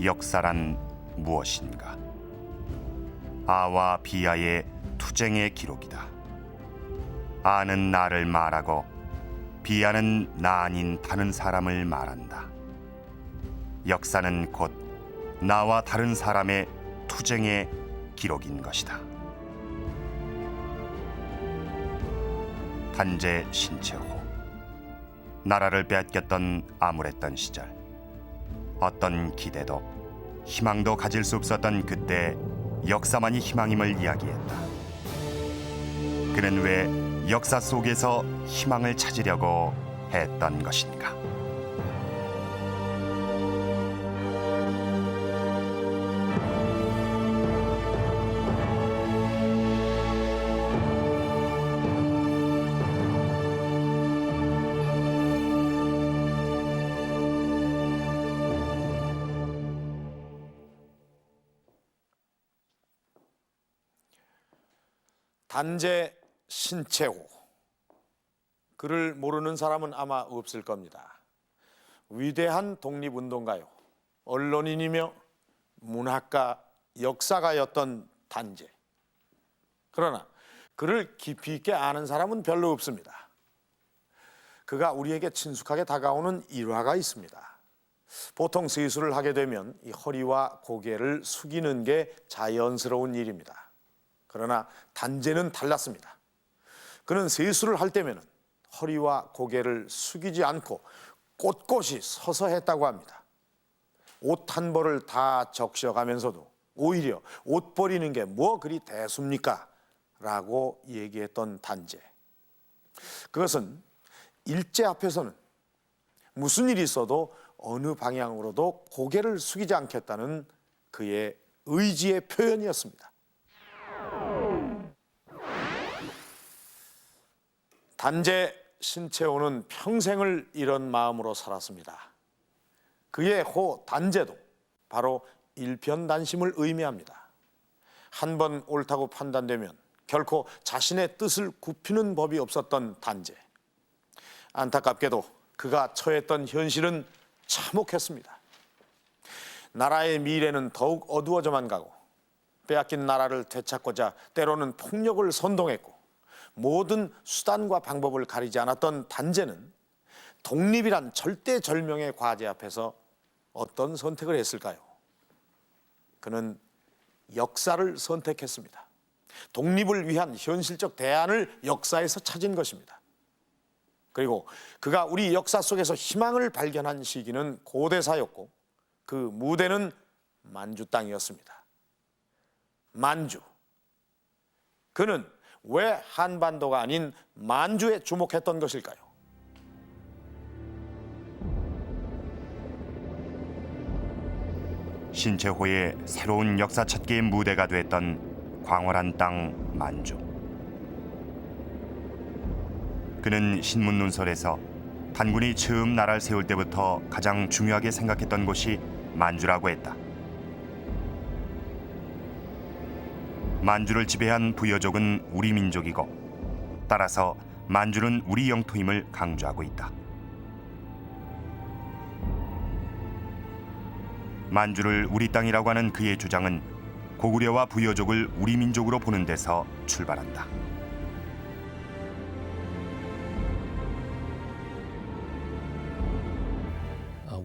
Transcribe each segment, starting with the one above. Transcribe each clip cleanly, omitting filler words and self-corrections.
역사란 무엇인가? 아와 비아의 투쟁의 기록이다. 아는 나를 말하고 비아는 나 아닌 다른 사람을 말한다. 역사는 곧 나와 다른 사람의 투쟁의 기록인 것이다. 단재 신채호. 나라를 빼앗겼던 암울했던 시절, 어떤 기대도 희망도 가질 수 없었던 그때 역사만이 희망임을 이야기했다. 그는 왜 역사 속에서 희망을 찾으려고 했던 것인가? 단재 신채호. 그를 모르는 사람은 아마 없을 겁니다. 위대한 독립운동가요, 언론인이며 문학가, 역사가였던 단재. 그러나 그를 깊이 있게 아는 사람은 별로 없습니다. 그가 우리에게 친숙하게 다가오는 일화가 있습니다. 보통 세수를 하게 되면 이 허리와 고개를 숙이는 게 자연스러운 일입니다. 그러나 단재는 달랐습니다. 그는 세수를 할 때면 허리와 고개를 숙이지 않고 꼿꼿이 서서 했다고 합니다. 옷 한 벌을 다 적셔가면서도 오히려 옷 버리는 게 뭐 그리 대수입니까? 라고 얘기했던 단재. 그것은 일제 앞에서는 무슨 일이 있어도 어느 방향으로도 고개를 숙이지 않겠다는 그의 의지의 표현이었습니다. 단재 신채호는 평생을 이런 마음으로 살았습니다. 그의 호 단재도 바로 일편단심을 의미합니다. 한 번 옳다고 판단되면 결코 자신의 뜻을 굽히는 법이 없었던 단재. 안타깝게도 그가 처했던 현실은 참혹했습니다. 나라의 미래는 더욱 어두워져만 가고 빼앗긴 나라를 되찾고자 때로는 폭력을 선동했고 모든 수단과 방법을 가리지 않았던 단재는 독립이란 절대절명의 과제 앞에서 어떤 선택을 했을까요? 그는 역사를 선택했습니다. 독립을 위한 현실적 대안을 역사에서 찾은 것입니다. 그리고 그가 우리 역사 속에서 희망을 발견한 시기는 고대사였고 그 무대는 만주 땅이었습니다. 만주. 그는 왜 한반도가 아닌 만주에 주목했던 것일까요? 신채호의 새로운 역사 찾기의 무대가 됐던 광활한 땅 만주. 그는 신문 논설에서 단군이 처음 나라를 세울 때부터 가장 중요하게 생각했던 곳이 만주라고 했다. 만주를 지배한 부여족은 우리 민족이고 따라서 만주는 우리 영토임을 강조하고 있다. 만주를 우리 땅이라고 하는 그의 주장은 고구려와 부여족을 우리 민족으로 보는 데서 출발한다.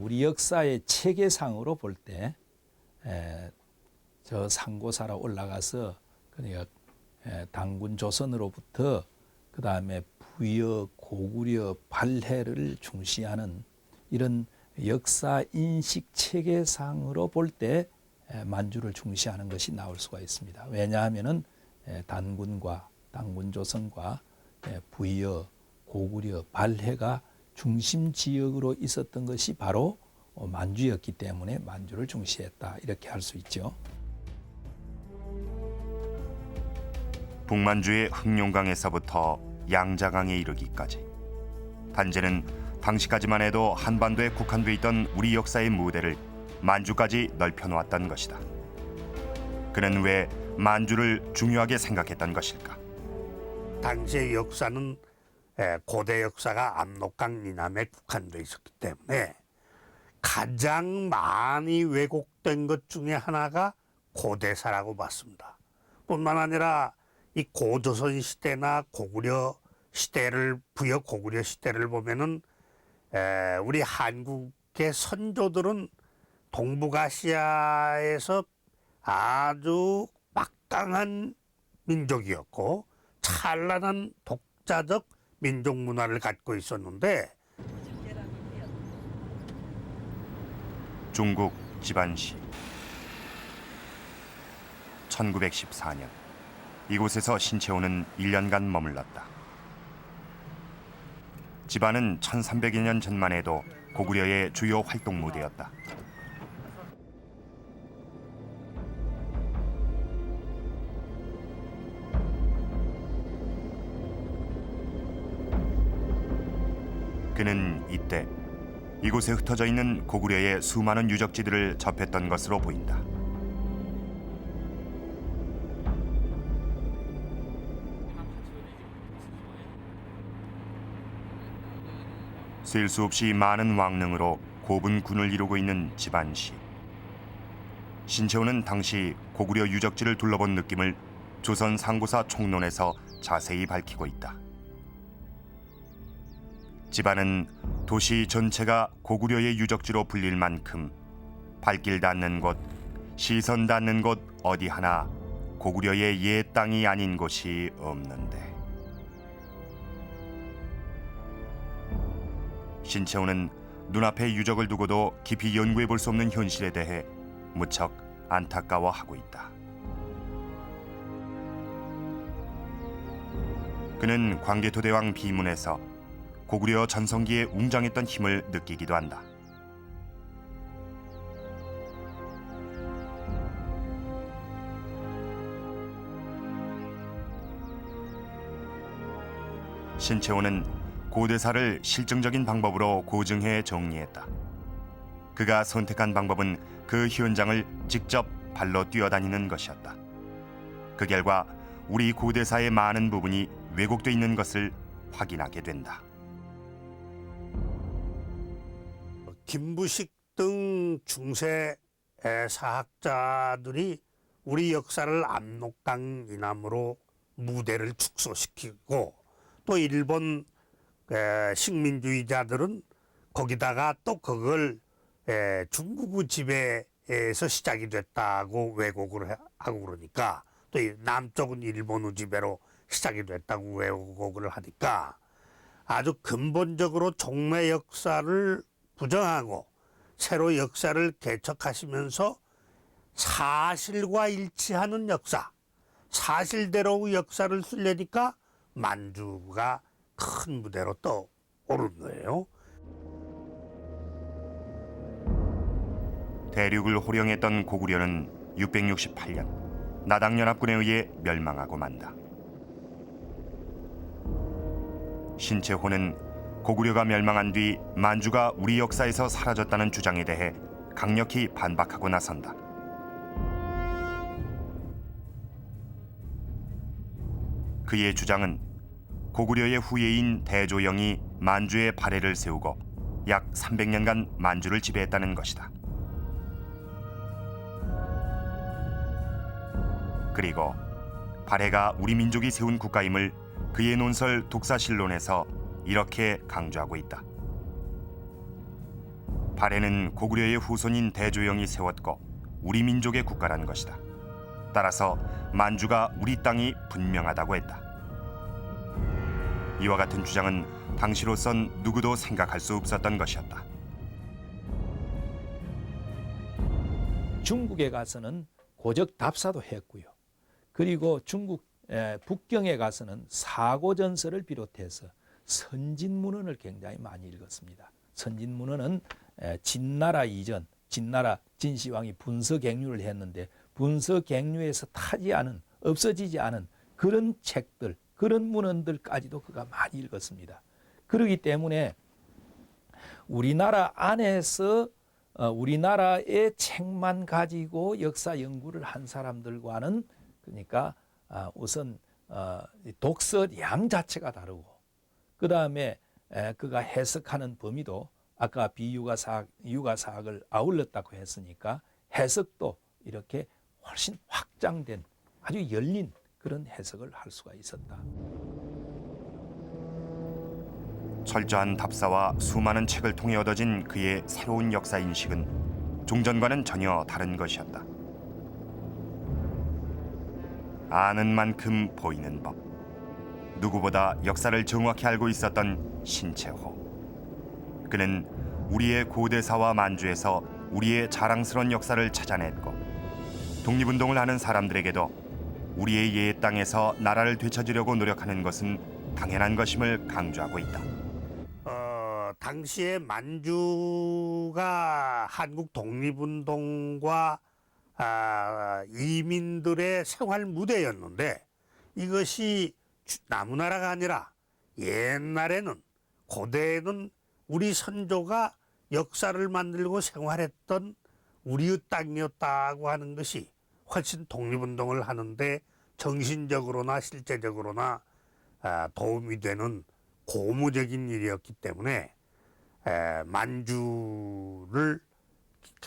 우리 역사의 체계상으로 볼 때 저 상고사로 올라가서 그러니까 단군 조선으로부터 그 다음에 부여, 고구려, 발해를 중시하는 이런 역사 인식 체계상으로 볼 때 만주를 중시하는 것이 나올 수가 있습니다. 왜냐하면은 단군과 단군 조선과 부여, 고구려, 발해가 중심 지역으로 있었던 것이 바로 만주였기 때문에 만주를 중시했다 이렇게 할 수 있죠. 북만주의 흑룡강에서부터 양자강에 이르기까지 단재는 당시까지만 해도 한반도에 국한돼 있던 우리 역사의 무대를 만주까지 넓혀놓았던 것이다. 그는 왜 만주를 중요하게 생각했던 것일까? 당시의 역사는 고대 역사가 압록강 이남에 국한돼 있었기 때문에 가장 많이 왜곡된 것 중에 하나가 고대사라고 봤습니다. 뿐만 아니라 이 고조선 시대나 고구려 시대를 부여 고구려 시대를 보면은 우리 한국의 선조들은 동북아시아에서 아주 막강한 민족이었고 찬란한 독자적 민족 문화를 갖고 있었는데 중국 지반시 1914년 이곳에서 신채호는 1년간 머물렀다. 지반은 1300여 년 전만 해도 고구려의 주요 활동 무대였다. 그는 이때 이곳에 흩어져 있는 고구려의 수많은 유적지들을 접했던 것으로 보인다. 셀 수 없이 많은 왕릉으로 고분군을 이루고 있는 지반시. 신채호는 당시 고구려 유적지를 둘러본 느낌을 조선 상고사 총론에서 자세히 밝히고 있다. 지반은 도시 전체가 고구려의 유적지로 불릴 만큼 발길 닿는 곳, 시선 닿는 곳 어디 하나 고구려의 옛 땅이 아닌 곳이 없는데. 신채호는 눈앞에 유적을 두고도 깊이 연구해 볼 수 없는 현실에 대해 무척 안타까워하고 있다. 그는 광개토대왕 비문에서 고구려 전성기에 웅장했던 힘을 느끼기도 한다. 신채호는 고대사를 실증적인 방법으로 고증해 정리했다. 그가 선택한 방법은 그 현장을 직접 발로 뛰어다니는 것이었다. 그 결과 우리 고대사의 많은 부분이 왜곡돼 있는 것을 확인하게 된다. 김부식 등 중세 사학자들이 우리 역사를 압록강 이남으로 무대를 축소시키고 또 일본 식민주의자들은 거기다가 또 그걸 중국의 지배에서 시작이 됐다고 왜곡을 하고 그러니까 또 남쪽은 일본의 지배로 시작이 됐다고 왜곡을 하니까 아주 근본적으로 종래 역사를 부정하고 새로 역사를 개척하시면서 사실과 일치하는 역사, 사실대로의 역사를 쓰려니까 만주가 큰 무대로 떠오른 거예요. 대륙을 호령했던 고구려는 668년 나당연합군에 의해 멸망하고 만다. 신채호는 고구려가 멸망한 뒤 만주가 우리 역사에서 사라졌다는 주장에 대해 강력히 반박하고 나선다. 그의 주장은 고구려의 후예인 대조영이 만주에 발해를 세우고 약 300년간 만주를 지배했다는 것이다. 그리고 발해가 우리 민족이 세운 국가임을 그의 논설 독사실론에서 이렇게 강조하고 있다. 발해는 고구려의 후손인 대조영이 세웠고 우리 민족의 국가란 것이다. 따라서 만주가 우리 땅이 분명하다고 했다. 이와 같은 주장은 당시로선 누구도 생각할 수 없었던 것이었다. 중국에 가서는 고적 답사도 했고요. 그리고 중국 북경에 가서는 사고전서를 비롯해서 선진문헌을 굉장히 많이 읽었습니다. 선진문헌은 진나라 이전, 진나라 진시황이 분서갱류를 했는데 분서갱류에서 타지 않은, 없어지지 않은 그런 책들, 그런 문헌들까지도 그가 많이 읽었습니다. 그렇기 때문에 우리나라 안에서 우리나라의 책만 가지고 역사 연구를 한 사람들과는 그러니까 우선 독서량 자체가 다르고 그 다음에 그가 해석하는 범위도 아까 비유가사학, 유가사학을 아울렀다고 했으니까 해석도 이렇게 훨씬 확장된 아주 열린 그런 해석을 할 수가 있었다. 철저한 답사와 수많은 책을 통해 얻어진 그의 새로운 역사 인식은 종전과는 전혀 다른 것이었다. 아는 만큼 보이는 법. 누구보다 역사를 정확히 알고 있었던 신채호. 그는 우리의 고대사와 만주에서 우리의 자랑스러운 역사를 찾아냈고 독립운동을 하는 사람들에게도 우리의 옛 땅에서 나라를 되찾으려고 노력하는 것은 당연한 것임을 강조하고 있다. 당시에 만주가 한국 독립운동과 이민들의 생활 무대였는데 이것이 나무나라가 아니라 옛날에는 고대에는 우리 선조가 역사를 만들고 생활했던 우리의 땅이었다고 하는 것이 훨씬 독립운동을 하는데 정신적으로나 실제적으로나 도움이 되는 고무적인 일이었기 때문에 만주를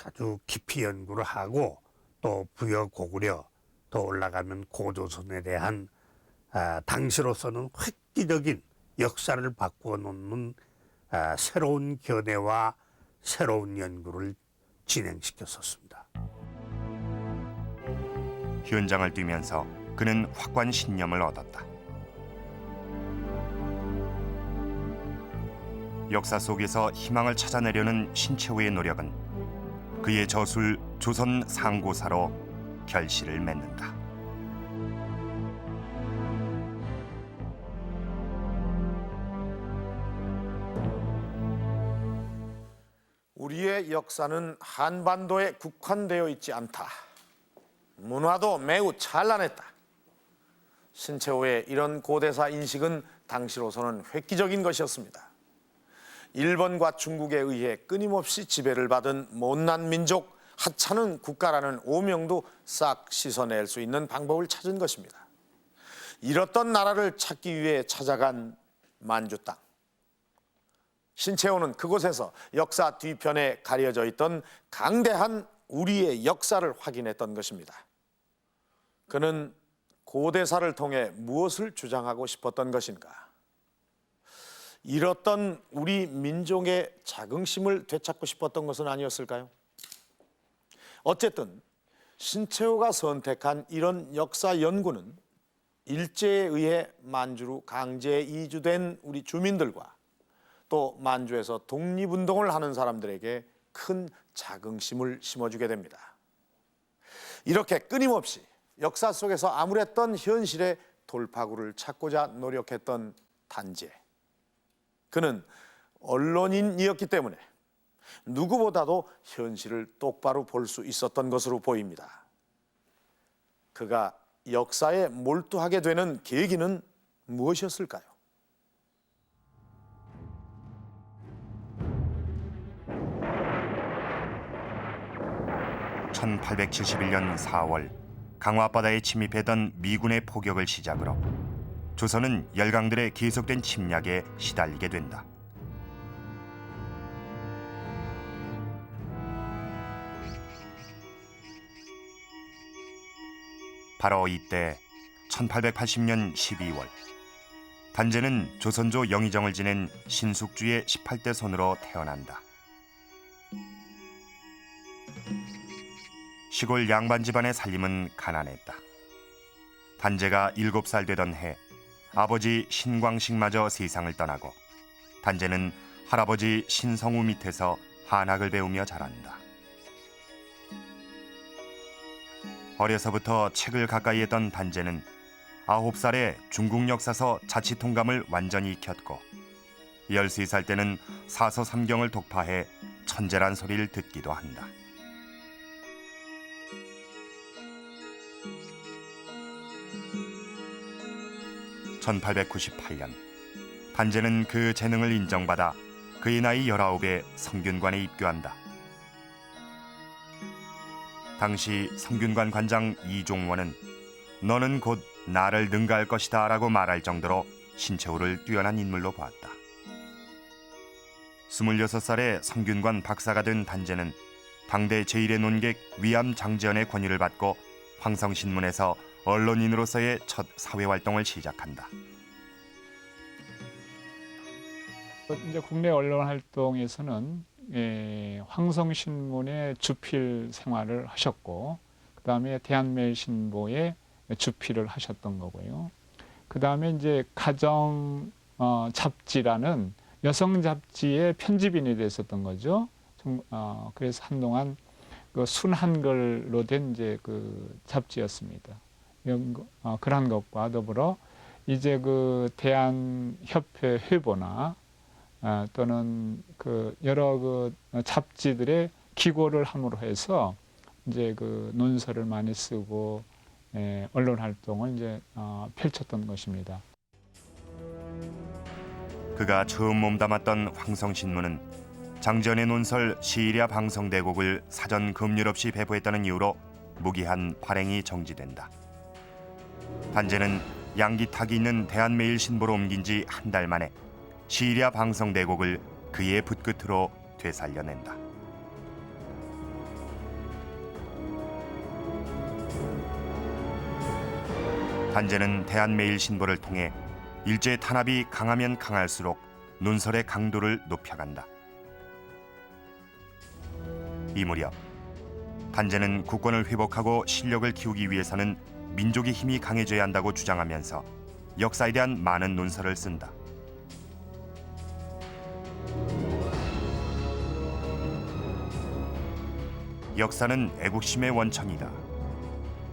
아주 깊이 연구를 하고 또 부여 고구려 더 올라가면 고조선에 대한 당시로서는 획기적인 역사를 바꾸어 놓는 새로운 견해와 새로운 연구를 진행시켰었습니다. 현장을 뛰면서 그는 확고한 신념을 얻었다. 역사 속에서 희망을 찾아내려는 신채호의 노력은 그의 저술 조선 상고사로 결실을 맺는다. 우리의 역사는 한반도에 국한되어 있지 않다. 문화도 매우 찬란했다. 신채호의 이런 고대사 인식은 당시로서는 획기적인 것이었습니다. 일본과 중국에 의해 끊임없이 지배를 받은 못난 민족 하찮은 국가라는 오명도 싹 씻어낼 수 있는 방법을 찾은 것입니다. 잃었던 나라를 찾기 위해 찾아간 만주 땅. 신채호는 그곳에서 역사 뒤편에 가려져 있던 강대한 우리의 역사를 확인했던 것입니다. 그는 고대사를 통해 무엇을 주장하고 싶었던 것인가? 잃었던 우리 민족의 자긍심을 되찾고 싶었던 것은 아니었을까요? 어쨌든 신채호가 선택한 이런 역사 연구는 일제에 의해 만주로 강제 이주된 우리 주민들과 또 만주에서 독립운동을 하는 사람들에게 큰 자긍심을 심어주게 됩니다. 이렇게 끊임없이 역사 속에서 암울했던 현실의 돌파구를 찾고자 노력했던 단재. 그는 언론인이었기 때문에 누구보다도 현실을 똑바로 볼 수 있었던 것으로 보입니다. 그가 역사에 몰두하게 되는 계기는 무엇이었을까요? (1871년 4월) 강화 앞바다에 침입했던 미군의 포격을 시작으로 조선은 열강들의 계속된 침략에 시달리게 된다. 바로 이때 1880년 12월 단재는 조선조 영의정을 지낸 신숙주의 18대 손으로 태어난다. 시골 양반 집안의 살림은 가난했다. 단재가 7살 되던 해 아버지 신광식마저 세상을 떠나고 단재는 할아버지 신성우 밑에서 한학을 배우며 자란다. 어려서부터 책을 가까이 했던 단재는 9살에 중국 역사서 자치통감을 완전히 익혔고 13살 때는 사서 삼경을 독파해 천재란 소리를 듣기도 한다. (1898년) 단재는 그 재능을 인정받아 그의 나이 19에 성균관에 입교한다. 당시 성균관 관장 이종원은 너는 곧 나를 능가할 것이다 라고 말할 정도로 신채호를 뛰어난 인물로 보았다. 26살에 성균관 박사가 된 단재는 당대 제1의 논객 위암 장지연의 권유를 받고 황성신문에서 언론인으로서의 첫 사회활동을 시작한다. 이제 국내 언론 활동에서는 황성신문의 주필 생활을 하셨고, 그 다음에 대한매일신보의 주필을 하셨던 거고요. 그 다음에 이제 가정 잡지라는 여성 잡지의 편집인이 됐었던 거죠. 그래서 한동안 그 순한글로 된 이제 그 잡지였습니다. 그런 것과 더불어 이제 그 대한협회 회보나 또는 그 여러 그 잡지들의 기고를 함으로 해서 이제 그 논설을 많이 쓰고 언론 활동을 이제 펼쳤던 것입니다. 그가 처음 몸담았던 황성신문은 장지연의 논설 시일야 방성대곡을 사전 검열 없이 배포했다는 이유로 무기한 발행이 정지된다. 단재는 양기탁이 있는 대한매일신보로 옮긴 지 한 달 만에 시일야 방성대곡을 그의 붓끝으로 되살려낸다. 단재는 대한매일신보를 통해 일제 탄압이 강하면 강할수록 논설의 강도를 높여간다. 이 무렵 단재는 국권을 회복하고 실력을 키우기 위해서는 민족의 힘이 강해져야 한다고 주장하면서 역사에 대한 많은 논설을 쓴다. 역사는 애국심의 원천이다.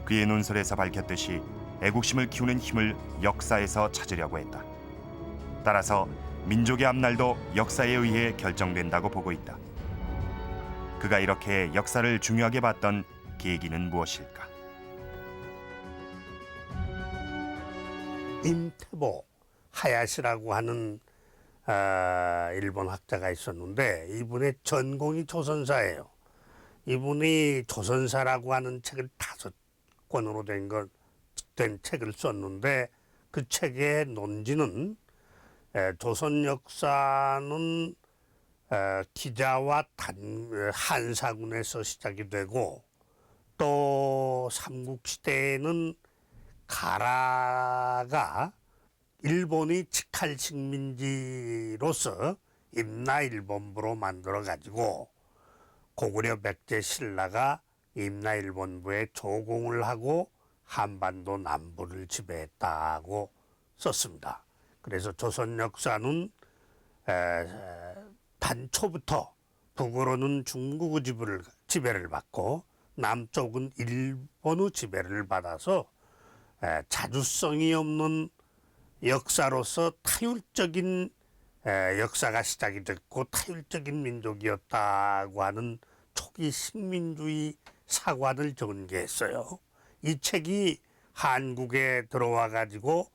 그의 논설에서 밝혔듯이 애국심을 키우는 힘을 역사에서 찾으려고 했다. 따라서 민족의 앞날도 역사에 의해 결정된다고 보고 있다. 그가 이렇게 역사를 중요하게 봤던 계기는 무엇일까? 임태보 하야시라고 하는 일본 학자가 있었는데 이분의 전공이 조선사예요. 이분이 조선사라고 하는 책을 5권으로 된 책을 썼는데 그 책의 논지는 조선 역사는 기자와 한사군에서 시작이 되고 또 삼국시대에는 가라가 일본이 직할 식민지로서 임나일본부로 만들어가지고 고구려 백제 신라가 임나일본부에 조공을 하고 한반도 남부를 지배했다고 썼습니다. 그래서 조선 역사는 단초부터 북으로는 중국의 지배를 받고 남쪽은 일본의 지배를 받아서 자주성이 없는 역사로서 타율적인 역사가 시작이 됐고 타율적인 민족이었다고 하는 초기 식민주의 사관을 전개했어요. 이 책이 한국에 들어와 가지고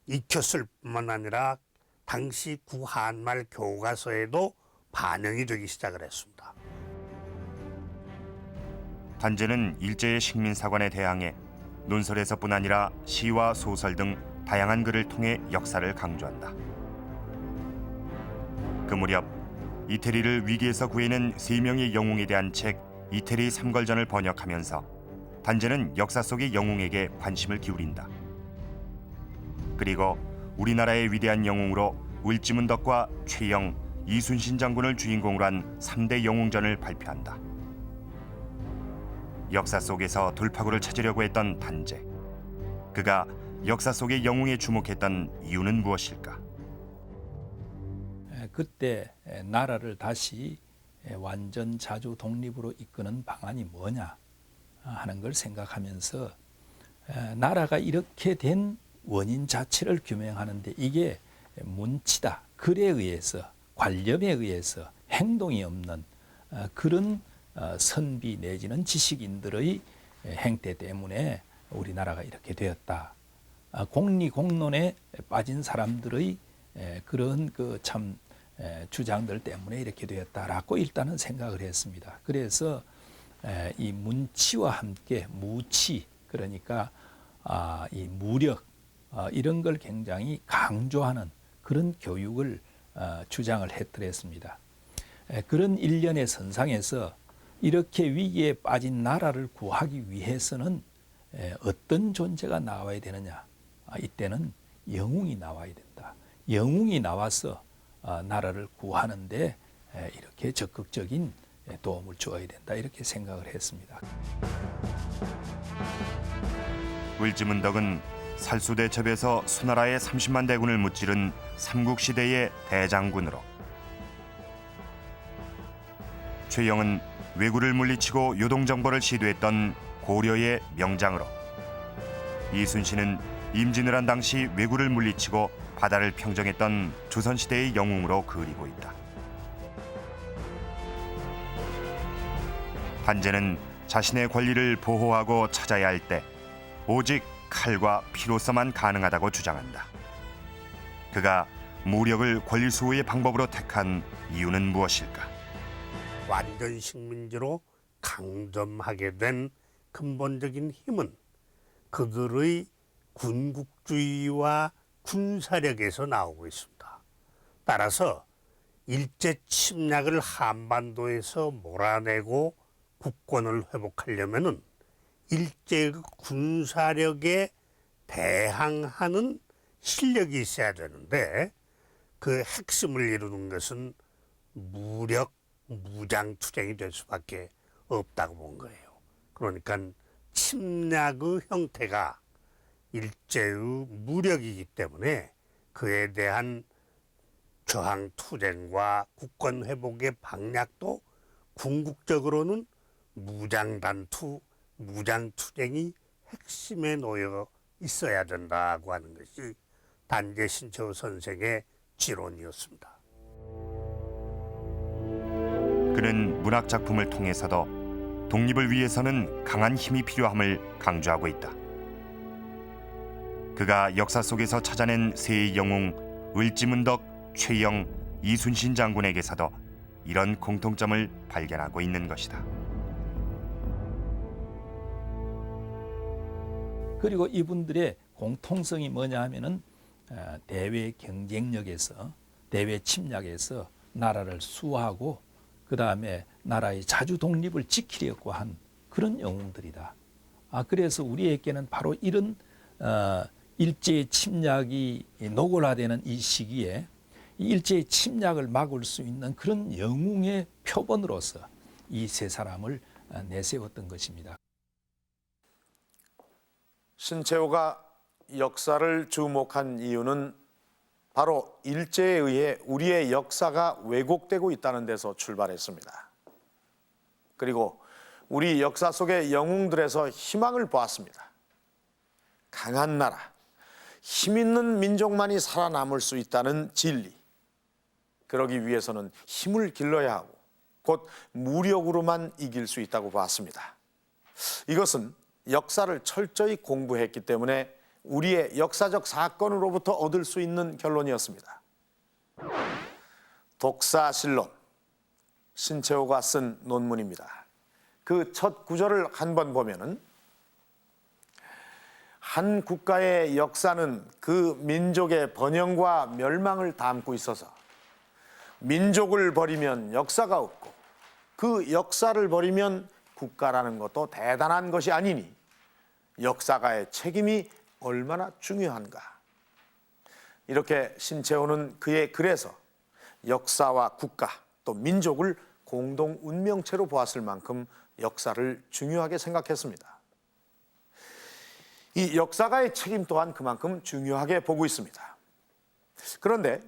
익혔을 뿐만 아니라 당시 구한말 교과서에도 반영이 되기 시작을 했습니다. 단재는 일제의 식민사관에 대항해 논설에서뿐 아니라 시와 소설 등 다양한 글을 통해 역사를 강조한다. 그 무렵 이태리를 위기에서 구해낸 3명의 영웅에 대한 책 이태리 삼걸전을 번역하면서 단재는 역사 속의 영웅에게 관심을 기울인다. 그리고 우리나라의 위대한 영웅으로 을지문덕과 최영, 이순신 장군을 주인공으로 한 3대 영웅전을 발표한다. 역사 속에서 돌파구를 찾으려고 했던 단재. 그가 역사 속의 영웅에 주목했던 이유는 무엇일까? 그때 나라를 다시 완전 자주 독립으로 이끄는 방안이 뭐냐 하는 걸 생각하면서 나라가 이렇게 된 원인 자체를 규명하는데 이게 문치다, 글에 의해서, 관념에 의해서 행동이 없는 그런 선비 내지는 지식인들의 행태 때문에 우리나라가 이렇게 되었다. 공리공론에 빠진 사람들의 그런 그 참 주장들 때문에 이렇게 되었다라고 일단은 생각을 했습니다. 그래서 이 문치와 함께 무치, 그러니까 이 무력 이런 걸 굉장히 강조하는 그런 교육을 주장을 했더랬습니다. 그런 일련의 선상에서 이렇게 위기에 빠진 나라를 구하기 위해서는 어떤 존재가 나와야 되느냐? 이때는 영웅이 나와야 된다. 영웅이 나와서 나라를 구하는데 이렇게 적극적인 도움을 주어야 된다. 이렇게 생각을 했습니다. 을지문덕은 살수대첩에서 수나라의 30만 대군을 무찌른 삼국시대의 대장군으로, 최영은 왜구를 물리치고 요동정벌을 시도했던 고려의 명장으로, 이순신은 임진을 한 당시 왜구를 물리치고 바다를 평정했던 조선시대의 영웅으로 그리고 있다. 한제는 자신의 권리를 보호하고 찾아야 할 때 오직 칼과 피로서만 가능하다고 주장한다. 그가 무력을 권리 수호의 방법으로 택한 이유는 무엇일까? 완전 식민지로 강점하게 된 근본적인 힘은 그들의 군국주의와 군사력에서 나오고 있습니다. 따라서 일제 침략을 한반도에서 몰아내고 국권을 회복하려면은 일제의 군사력에 대항하는 실력이 있어야 되는데 그 핵심을 이루는 것은 무장 투쟁이 될 수밖에 없다고 본 거예요. 그러니까 침략의 형태가 일제의 무력이기 때문에 그에 대한 저항 투쟁과 국권 회복의 방략도 궁극적으로는 무장단투, 무장투쟁이 핵심에 놓여 있어야 된다고 하는 것이 단재 신채호 선생의 지론이었습니다. 그는 문학 작품을 통해서도 독립을 위해서는 강한 힘이 필요함을 강조하고 있다. 그가 역사 속에서 찾아낸 세 영웅 을지문덕, 최영, 이순신 장군에게서도 이런 공통점을 발견하고 있는 것이다. 그리고 이분들의 공통성이 뭐냐 하면은 대외 경쟁력에서, 대외 침략에서 나라를 수호하고 그 다음에 나라의 자주 독립을 지키려고 한 그런 영웅들이다. 그래서 우리에게는 바로 이런 일제의 침략이 노골화되는 이 시기에 이 일제의 침략을 막을 수 있는 그런 영웅의 표본으로서 이 세 사람을 내세웠던 것입니다. 신채호가 역사를 주목한 이유는 바로 일제에 의해 우리의 역사가 왜곡되고 있다는 데서 출발했습니다. 그리고 우리 역사 속의 영웅들에서 희망을 보았습니다. 강한 나라, 힘 있는 민족만이 살아남을 수 있다는 진리. 그러기 위해서는 힘을 길러야 하고 곧 무력으로만 이길 수 있다고 봤습니다. 이것은 역사를 철저히 공부했기 때문에 우리의 역사적 사건으로부터 얻을 수 있는 결론이었습니다. 독사실론, 신채호가 쓴 논문입니다. 그 첫 구절을 한번 보면은 한 국가의 역사는 그 민족의 번영과 멸망을 담고 있어서 민족을 버리면 역사가 없고 그 역사를 버리면 국가라는 것도 대단한 것이 아니니 역사가의 책임이 얼마나 중요한가. 이렇게 신채호는 그의 글에서 역사와 국가 또 민족을 공동 운명체로 보았을 만큼 역사를 중요하게 생각했습니다. 이 역사가의 책임 또한 그만큼 중요하게 보고 있습니다. 그런데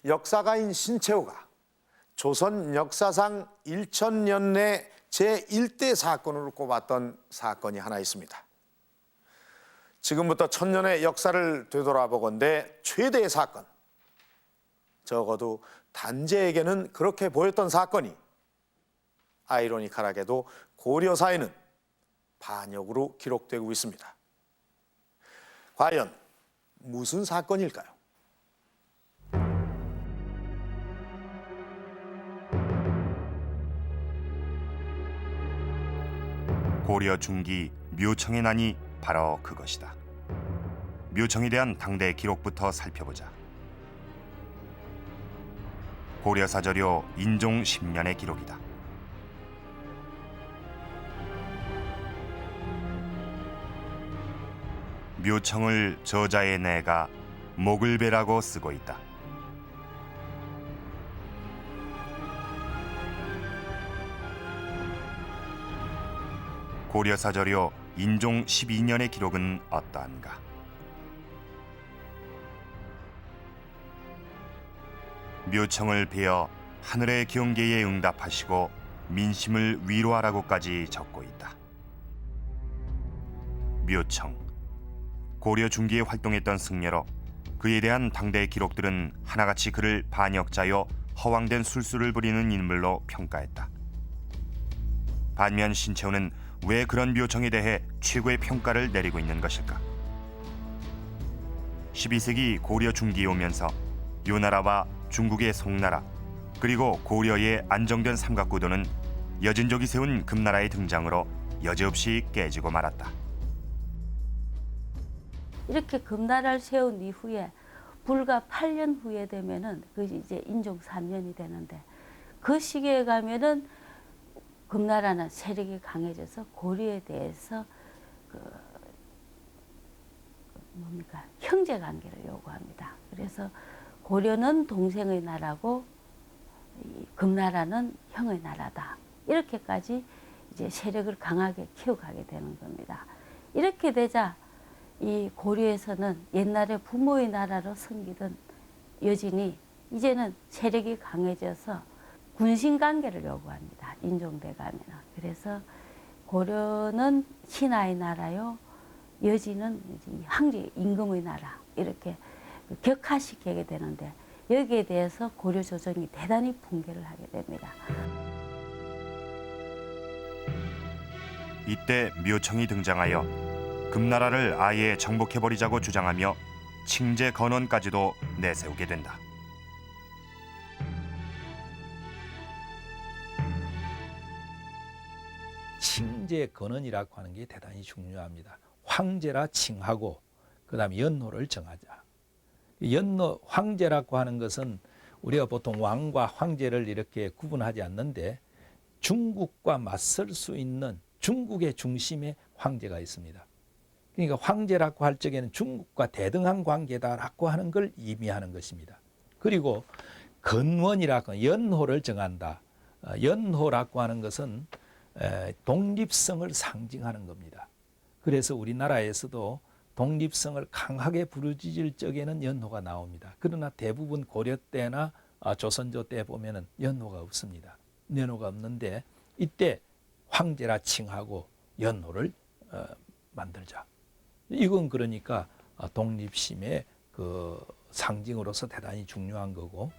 역사가인 신채호가 조선 역사상 1000년 내 제1대 사건으로 꼽았던 사건이 하나 있습니다. 지금부터 1000년의 역사를 되돌아보건대 최대의 사건, 적어도 단재에게는 그렇게 보였던 사건이 아이러니컬하게도 고려사에는 반역으로 기록되고 있습니다. 과연 무슨 사건일까요? 고려 중기 묘청의 난이 바로 그것이다. 묘청에 대한 당대 기록부터 살펴보자. 고려사저료 인종 10년의 기록이다. 묘청을 저자의 내가 목을 베라고 쓰고 있다. 고려사저료 인종 12년의 기록은 어떠한가? 묘청을 베어 하늘의 경계에 응답하시고 민심을 위로하라고까지 적고 있다. 묘청, 고려 중기에 활동했던 승려로 그에 대한 당대의 기록들은 하나같이 그를 반역자여 허황된 술수를 부리는 인물로 평가했다. 반면 신채호는 왜 그런 묘청에 대해 최고의 평가를 내리고 있는 것일까? 12세기 고려 중기에 오면서 요나라와 중국의 송나라 그리고 고려의 안정된 삼각구도는 여진족이 세운 금나라의 등장으로 여지없이 깨지고 말았다. 이렇게 금나라를 세운 이후에 불과 8년 후에 되면은 그 이제 인종 3년이 되는데 그 시기에 가면은 금나라는 세력이 강해져서 고려에 대해서 형제 관계를 요구합니다. 그래서 고려는 동생의 나라고 금나라는 형의 나라다. 이렇게까지 이제 세력을 강하게 키워가게 되는 겁니다. 이렇게 되자 이 고려에서는 옛날에 부모의 나라로 섬기던 여진이 이제는 세력이 강해져서 군신 관계를 요구합니다. 인종대 가면은. 그래서 고려는 신하의 나라요, 여진은 황제 임금의 나라 이렇게 격화시키게 되는데 여기에 대해서 고려 조정이 대단히 붕괴를 하게 됩니다. 이때 묘청이 등장하여 금나라를 아예 정복해버리자고 주장하며 칭제 건원까지도 내세우게 된다. 칭제 건언이라고 하는 게 대단히 중요합니다. 황제라 칭하고 그다음에 연호를 정하자. 연호 황제라고 하는 것은 우리가 보통 왕과 황제를 이렇게 구분하지 않는데 중국과 맞설 수 있는 중국의 중심에 황제가 있습니다. 그러니까 황제라고 할 적에는 중국과 대등한 관계다라고 하는 걸 의미하는 것입니다. 그리고 건원이라고 연호를 정한다. 연호라고 하는 것은 독립성을 상징하는 겁니다. 그래서 우리나라에서도 독립성을 강하게 부르짖을 적에는 연호가 나옵니다. 그러나 대부분 고려 때나 조선조 때 보면은 연호가 없습니다. 연호가 없는데 이때 황제라 칭하고 연호를 만들자. 이건 그러니까 독립심의 그 상징으로서 대단히 중요한 거고.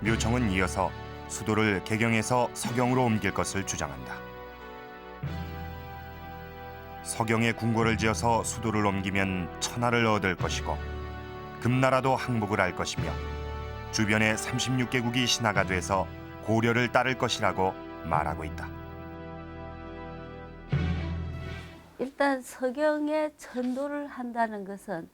묘청은 이어서 수도를 개경에서 서경으로 옮길 것을 주장한다. 서경에 궁궐을 지어서 수도를 옮기면 천하를 얻을 것이고 금나라도 항복을 할 것이며 주변의 36개국이 신하가 돼서 고려를 따를 것이라고 말하고 있다. 일단 서경에 천도를 한다는 것은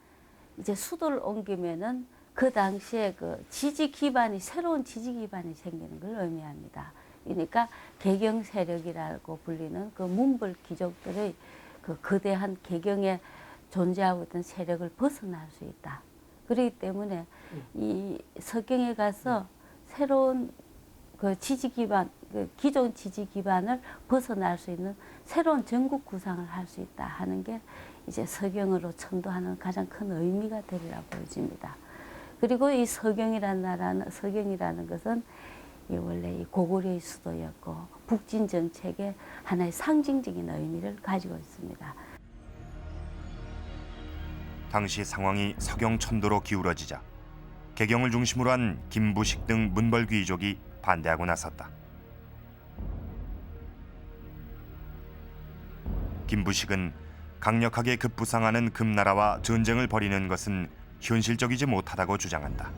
이제 수도를 옮기면은 그 당시에 그 지지 기반이 새로운 지지 기반이 생기는 걸 의미합니다. 그러니까 개경 세력이라고 불리는 그 문벌 귀족들의 그 거대한 개경에 존재하고 있던 세력을 벗어날 수 있다. 그렇기 때문에 이 서경에 가서 새로운 그 지지 기반, 그 기존 지지 기반을 벗어날 수 있는 새로운 전국 구상을 할 수 있다 하는 게 이제 서경으로 천도하는 가장 큰 의미가 되리라고 보여집니다. 그리고 이 서경이라는 것은 원래 이 고구려의 수도였고 북진 정책의 하나의 상징적인 의미를 가지고 있습니다. 당시 상황이 서경천도로 기울어지자 개경을 중심으로 한 김부식 등 문벌 귀족이 반대하고 나섰다. 김부식은 강력하게 급부상하는 금나라와 전쟁을 벌이는 것은 현실적이지 못하다고 주장한다.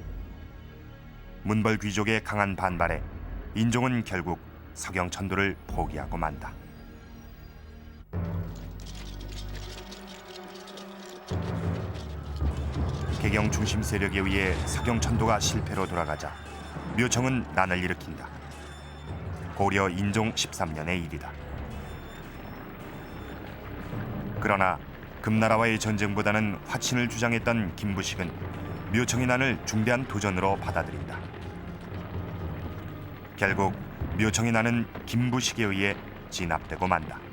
문벌 귀족의 강한 반발에 인종은 결국 서경천도를 포기하고 만다. 개경 중심 세력에 의해 서경 천도가 실패로 돌아가자 묘청은 난을 일으킨다. 고려 인종 13년의 일이다. 그러나 금나라와의 전쟁보다는 화친을 주장했던 김부식은 묘청의 난을 중대한 도전으로 받아들인다. 결국 묘청의 난은 김부식에 의해 진압되고 만다.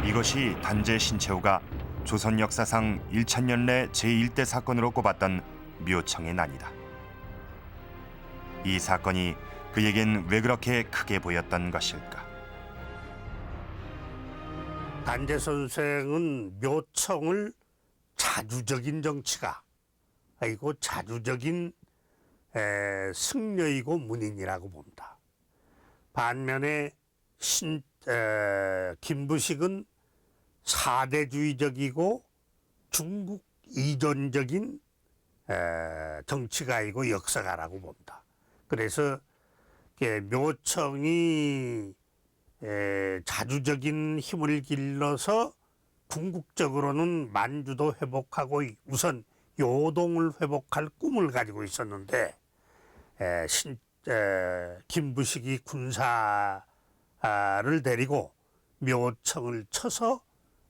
이것이 단재 신채호가 조선 역사상 1000년 내 제1대 사건으로 꼽았던 묘청의 난이다. 이 사건이 그에겐 왜 그렇게 크게 보였던 것일까? 단재 선생은 묘청을 자주적인 정치가 아니고 자주적인 승려이고 문인이라고 본다. 반면에 김부식은 사대주의적이고 중국 이전적인 정치가이고 역사가라고 본다. 그래서 묘청이 자주적인 힘을 길러서 궁극적으로는 만주도 회복하고 우선 요동을 회복할 꿈을 가지고 있었는데 김부식이 군사를 데리고 묘청을 쳐서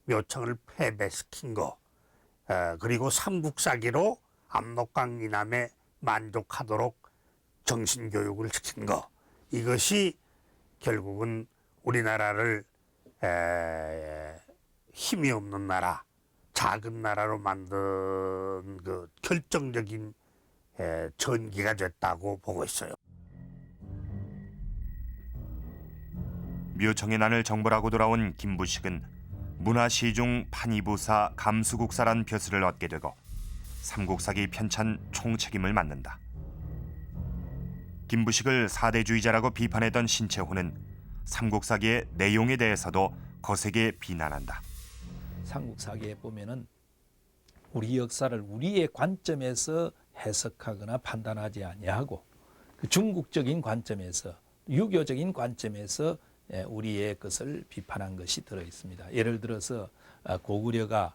묘청을 패배시킨 거, 그리고 삼국사기로 압록강 이남에 만족하도록 정신교육을 시킨 거, 이것이 결국은 우리나라를 힘이 없는 나라, 작은 나라로 만든 그 결정적인 전기가 됐다고 보고 있어요. 묘청의 난을 정벌하고 돌아온 김부식은 문화시중 판이부사 감수국사란 벼슬을 얻게 되고 삼국사기 편찬 총책임을 맡는다. 김부식을 사대주의자라고 비판했던 신채호는 삼국사기의 내용에 대해서도 거세게 비난한다. 삼국사기에 보면은 우리 역사를 우리의 관점에서 해석하거나 판단하지 아니하고 그 중국적인 관점에서 유교적인 관점에서 우리의 것을 비판한 것이 들어 있습니다. 예를 들어서 고구려가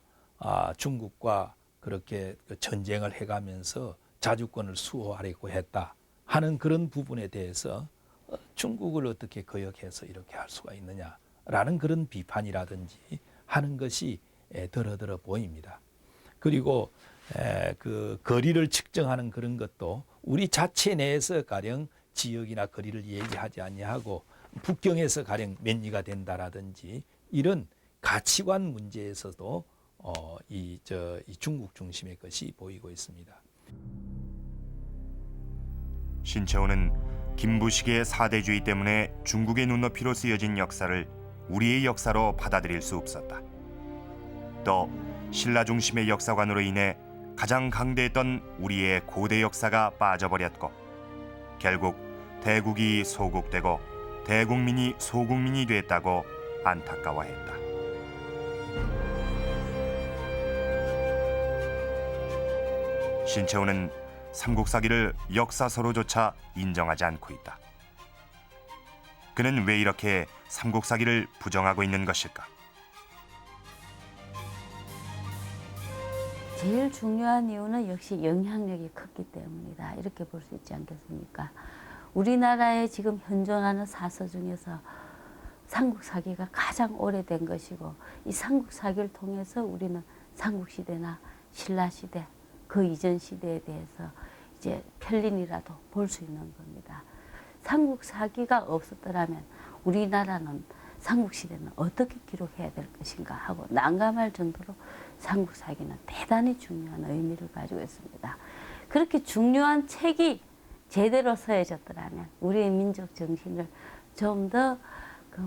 중국과 그렇게 전쟁을 해가면서 자주권을 수호하려고 했다 하는 그런 부분에 대해서 중국을 어떻게 거역해서 이렇게 할 수가 있느냐라는 그런 비판이라든지 하는 것이 드러들어 보입니다. 그리고 그 거리를 측정하는 그런 것도 우리 자체 내에서 가령 지역이나 거리를 얘기하지 아니하고 북경에서 가령 몇 리가 된다라든지 이런 가치관 문제에서도 이 중국 중심의 것이 보이고 있습니다. 신채호는 김부식의 사대주의 때문에 중국의 눈높이로 쓰여진 역사를 우리의 역사로 받아들일 수 없었다. 또 신라 중심의 역사관으로 인해 가장 강대했던 우리의 고대 역사가 빠져버렸고 결국 대국이 소국되고 대국민이 소국민이 됐다고 안타까워했다. 신채호는 삼국사기를 역사서로조차 인정하지 않고 있다. 그는 왜 이렇게 삼국사기를 부정하고 있는 것일까? 제일 중요한 이유는 역시 영향력이 컸기 때문이다. 이렇게 볼 수 있지 않겠습니까? 우리나라에 지금 현존하는 사서 중에서 삼국사기가 가장 오래된 것이고 이 삼국사기를 통해서 우리는 삼국시대나 신라시대 그 이전 시대에 대해서 이제 편린이라도 볼 수 있는 겁니다. 삼국사기가 없었더라면 우리나라는 삼국시대는 어떻게 기록해야 될 것인가 하고 난감할 정도로 삼국사기는 대단히 중요한 의미를 가지고 있습니다. 그렇게 중요한 책이 제대로 써져더라면 우리의 민족 정신을 좀 더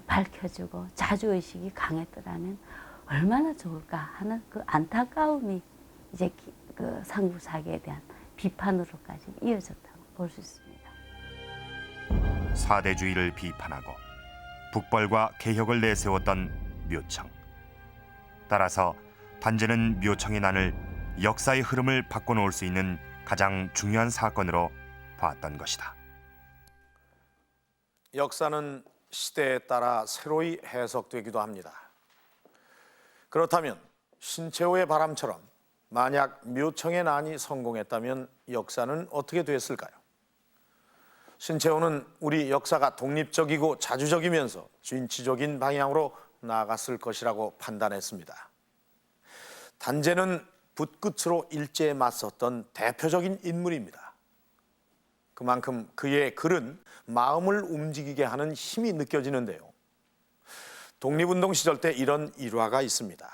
밝혀주고 자주의식이 강했더라면 얼마나 좋을까 하는 그 안타까움이 이제 그 삼국사기에 대한 비판으로까지 이어졌다고 볼 수 있습니다. 사대주의를 비판하고 북벌과 개혁을 내세웠던 묘청. 따라서 단재는 묘청의 난을 역사의 흐름을 바꿔놓을 수 있는 가장 중요한 사건으로 봤던 것이다. 역사는 시대에 따라 새로이 해석되기도 합니다. 그렇다면 신채호의 바람처럼 만약 묘청의 난이 성공했다면 역사는 어떻게 됐을까요? 신채호는 우리 역사가 독립적이고 자주적이면서 진취적인 방향으로 나아갔을 것이라고 판단했습니다. 단재는 붓끝으로 일제에 맞섰던 대표적인 인물입니다. 그만큼 그의 글은 마음을 움직이게 하는 힘이 느껴지는데요. 독립운동 시절 때 이런 일화가 있습니다.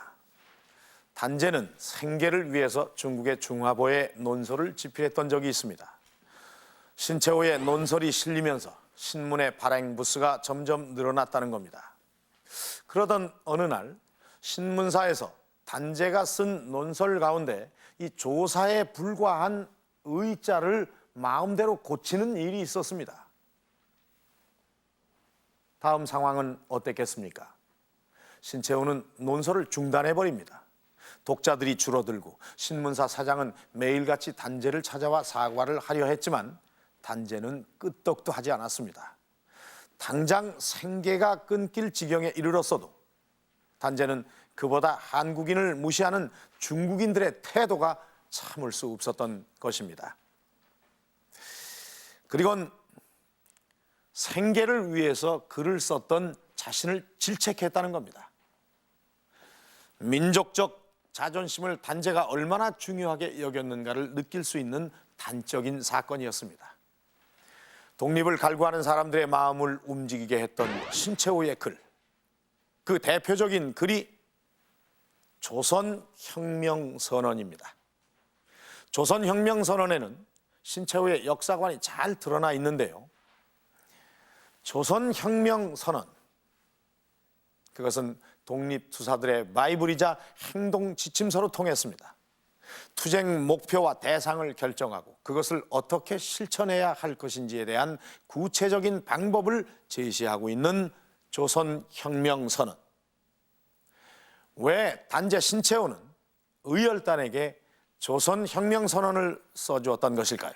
단재는 생계를 위해서 중국의 중화보에 논설을 집필했던 적이 있습니다. 신채호의 논설이 실리면서 신문의 발행 부수가 점점 늘어났다는 겁니다. 그러던 어느 날 신문사에서 단재가 쓴 논설 가운데 이 조사에 불과한 의자를 마음대로 고치는 일이 있었습니다. 다음 상황은 어땠겠습니까? 신채호는 논설을 중단해버립니다. 독자들이 줄어들고 신문사 사장은 매일같이 단재를 찾아와 사과를 하려 했지만 단재는 끄떡도 하지 않았습니다. 당장 생계가 끊길 지경에 이르렀어도 단재는 그보다 한국인을 무시하는 중국인들의 태도가 참을 수 없었던 것입니다. 그리고는 생계를 위해서 글을 썼던 자신을 질책했다는 겁니다. 민족적 자존심을 단재가 얼마나 중요하게 여겼는가를 느낄 수 있는 단적인 사건이었습니다. 독립을 갈구하는 사람들의 마음을 움직이게 했던 신채호의 글, 그 대표적인 글이 조선혁명선언입니다. 조선혁명선언에는 신채호의 역사관이 잘 드러나 있는데요. 조선혁명선언, 그것은 독립투사들의 바이블이자 행동 지침서로 통했습니다. 투쟁 목표와 대상을 결정하고 그것을 어떻게 실천해야 할 것인지에 대한 구체적인 방법을 제시하고 있는 조선혁명선언. 왜 단재 신채호는 의열단에게 조선혁명선언을 써주었던 것일까요?